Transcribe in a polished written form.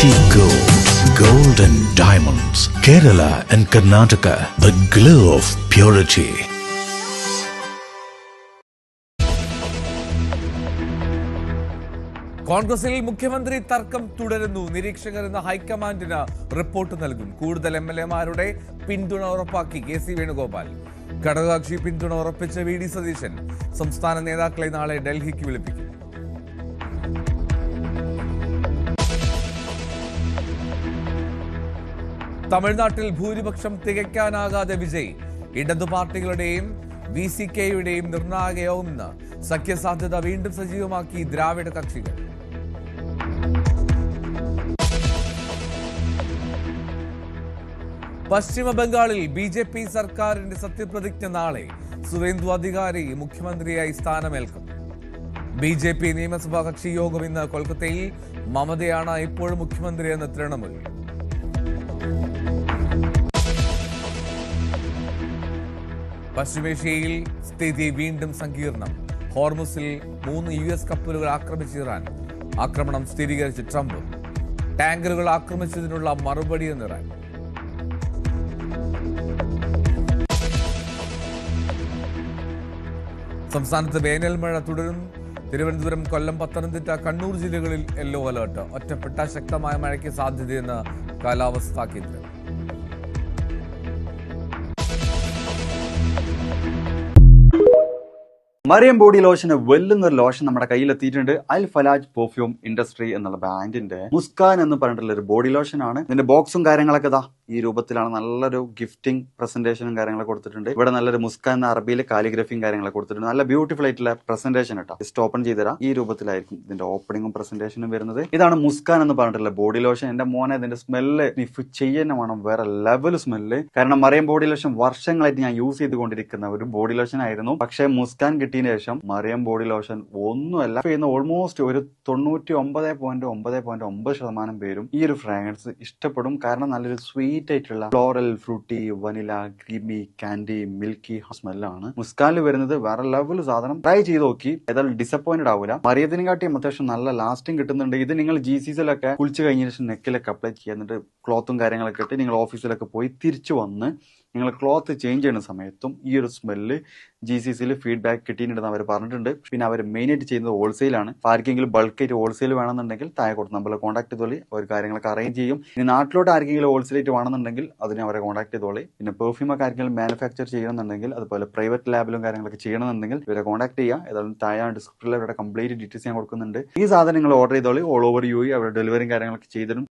City Gold and Diamonds, Kerala and Karnataka, the glow of purity. കോൺഗ്രസിൽ മുഖ്യമന്ത്രി തർക്കം തുടരുന്നു. നിരീക്ഷകർ ഇന്ന് ഹൈക്കമാൻഡിന് റിപ്പോർട്ട് നൽകും. കൂടുതൽ എംഎൽഎമാരുടെ പിന്തുണ ഉറപ്പാക്കി കെ സി വേണുഗോപാൽ. ഘടകകക്ഷി പിന്തുണ ഉറപ്പിച്ച വി ഡി സതീശൻ സംസ്ഥാന നേതാക്കളെ നാളെ ഡൽഹിക്ക് വിളിപ്പിക്കും. തമിഴ്നാട്ടിൽ ഭൂരിപക്ഷം തികയ്ക്കാനാകാതെ വിജയ്. ഇടതു പാർട്ടികളുടെയും VCKയുടെയും നിർണായക യോഗം ഇന്ന്. സഖ്യസാധ്യത വീണ്ടും സജീവമാക്കി ദ്രാവിഡ കക്ഷികൾ. പശ്ചിമ ബംഗാളിൽ BJP സർക്കാരിന്റെ സത്യപ്രതിജ്ഞ നാളെ. സുവേന്ദു അധികാരി മുഖ്യമന്ത്രിയായി സ്ഥാനമേൽക്കും. BJP നിയമസഭാ കക്ഷി യോഗം ഇന്ന് കൊൽക്കത്തയിൽ. മമതയാണ് ഇപ്പോഴും മുഖ്യമന്ത്രിയെന്ന് തൃണമൂൽ. പശ്ചിമേഷ്യയിൽ സ്ഥിതി വീണ്ടും സങ്കീർണം. ഹോർമുസിൽ 3 US കപ്പലുകൾ ആക്രമിച്ച് ഇറാൻ. ആക്രമണം സ്ഥിരീകരിച്ച് ട്രംപ്. ടാങ്കറുകൾ ആക്രമിച്ചതിനുള്ള മറുപടിയെന്ന് ഇറാൻ. സംസ്ഥാനത്ത് വേനൽ മഴ തുടരും. തിരുവനന്തപുരം, കൊല്ലം, പത്തനംതിട്ട, കണ്ണൂർ ജില്ലകളിൽ യെല്ലോ അലർട്ട്. ഒറ്റപ്പെട്ട ശക്തമായ മഴയ്ക്ക് സാധ്യതയെന്ന് കാലാവസ്ഥാ കേന്ദ്രം. മറിയം ബോഡി ലോഷന് വെല്ലുന്ന ഒരു ലോഷൻ നമ്മുടെ കയ്യിലെത്തിയിട്ടുണ്ട്. അൽ ഫലാജ് പെർഫ്യൂം ഇൻഡസ്ട്രി എന്നുള്ള ബ്രാൻഡിന്റെ മുസ്കാൻ എന്ന് പറഞ്ഞിട്ടുള്ള ഒരു ബോഡി ലോഷൻ ആണ്. ഇതിന്റെ ബോക്സും കാര്യങ്ങളൊക്കെ ഇതാ ഈ രൂപത്തിലാണ്. നല്ലൊരു ഗിഫ്റ്റിംഗ് പ്രസന്റേഷനും കാര്യങ്ങളൊക്കെ കൊടുത്തിട്ടുണ്ട്. ഇവിടെ നല്ലൊരു മുസ്കാൻ എന്ന അറബിയിലെ കാലിഗ്രഫിയും കാര്യങ്ങളൊക്കെ കൊടുത്തിട്ടുണ്ട്. നല്ല ബ്യൂട്ടിഫുൾ ആയിട്ടുള്ള പ്രസന്റേഷൻ കേട്ടോ. ജസ്റ്റ് ഓപ്പൺ ചെയ്തുതരാം. ഈ രൂപത്തിലായിരിക്കും ഇതിന്റെ ഓപ്പണിംഗും പ്രസന്റേഷനും വരുന്നത്. ഇതാണ് മുസ്കാൻ എന്ന് പറഞ്ഞിട്ടുള്ള ബോഡി ലോഷൻ. എന്റെ മോനെ ഇതിന്റെ സ്മെല്ല് സ്നിഫ് ചെയ്യുന്ന വേണം, വേറെ ലെവൽ സ്മെല്ല്. കാരണം മറിയം ബോഡി ലോഷൻ വർഷങ്ങളായിട്ട് ഞാൻ യൂസ് ചെയ്തുകൊണ്ടിരിക്കുന്ന ഒരു ബോഡി ലോഷൻ ആയിരുന്നു. പക്ഷേ മുസ്കാൻ കിട്ടിയതിന് ശേഷം മറിയം ബോഡി ലോഷൻ ഒന്നുമല്ല ചെയ്യുന്ന ഓൾമോസ്റ്റ് ഒരു 99.9% പേരും ഈ ഒരു ഫ്രാഗ്രൻസ് ഇഷ്ടപ്പെടും. കാരണം നല്ലൊരു സ്വീറ്റ് ആയിട്ടുള്ള floral, fruity, vanilla, creamy, candy, milky സ്മെല്ലാണ് മുസ്കാനിൽ വരുന്നത്. വേറെ ലെവൽ സാധനം. ട്രൈ ചെയ്ത് നോക്കി, ഏതായാലും ഡിസപ്പോയിന്റഡ് ആവില്ല. മറിയത്തിനെക്കാട്ടിയും അത്യാവശ്യം നല്ല ലാസ്റ്റിംഗ് കിട്ടുന്നുണ്ട്. ഇത് നിങ്ങൾ GCCയിലൊക്കെ കുളിച്ച് കഴിഞ്ഞ ശേഷം നെക്കിലൊക്കെ അപ്ലൈ ചെയ്യുന്നുണ്ട്. ക്ലോത്തും കാര്യങ്ങളൊക്കെ ഇട്ട് നിങ്ങൾ ഓഫീസിലൊക്കെ പോയി തിരിച്ചു വന്ന് നിങ്ങൾ ക്ലോത്ത് ചേഞ്ച് ചെയ്യുന്ന സമയത്തും ഈ ഒരു സ്മെല്ല് GCCയിൽ ഫീഡ്ബാക്ക് കിട്ടിയിട്ടുണ്ടെന്ന് അവർ പറഞ്ഞിട്ടുണ്ട്. പിന്നെ അവർ മെയിനായിട്ട് ചെയ്യുന്നത് ഹോൾസെയിലാണ്. ആർക്കെങ്കിലും ബൾക്കായിട്ട് ഹോൾസെയിൽ വേണമെന്നുണ്ടെങ്കിൽ താഴെ കൊടുത്ത് നമ്മളെ കോൺടാക്ട് ചെയ്തോളി. അവർ കാര്യങ്ങളൊക്കെ അറേഞ്ച് ചെയ്യും. ഇനി നാട്ടിലോട്ട് ആർക്കെങ്കിലും ഹോൾസെയിലായിട്ട് വേണമെന്നുണ്ടെങ്കിൽ അതിനെ അവരെ കോൺടാക്ട് ചെയ്തോളി. പിന്നെ പെർഫ്യൂം ഒക്കെ ആർക്കെങ്കിലും മാനുഫാക്ചർ ചെയ്യണമെന്നുണ്ടെങ്കിൽ, അതുപോലെ പ്രൈവറ്റ് ലാബിലും കാര്യങ്ങളൊക്കെ ചെയ്യണമെന്നുണ്ടെങ്കിൽ ഇവരെ കോൺടാക്ട് ചെയ്യുക. ഏതായാലും താഴെ ഡിസ്ക്രിപ്ഷനിൽ അവരുടെ കംപ്ലീറ്റ് ഡീറ്റെയിൽസ് ഞാൻ കൊടുക്കുന്നുണ്ട്. ഈ സാധനം നിങ്ങൾ ഓർഡർ ചെയ്തോളി. ഓൾ ഓവർ UAE അവരുടെ ഡെലിവറിയും കാര്യങ്ങളൊക്കെ ചെയ്തിടും.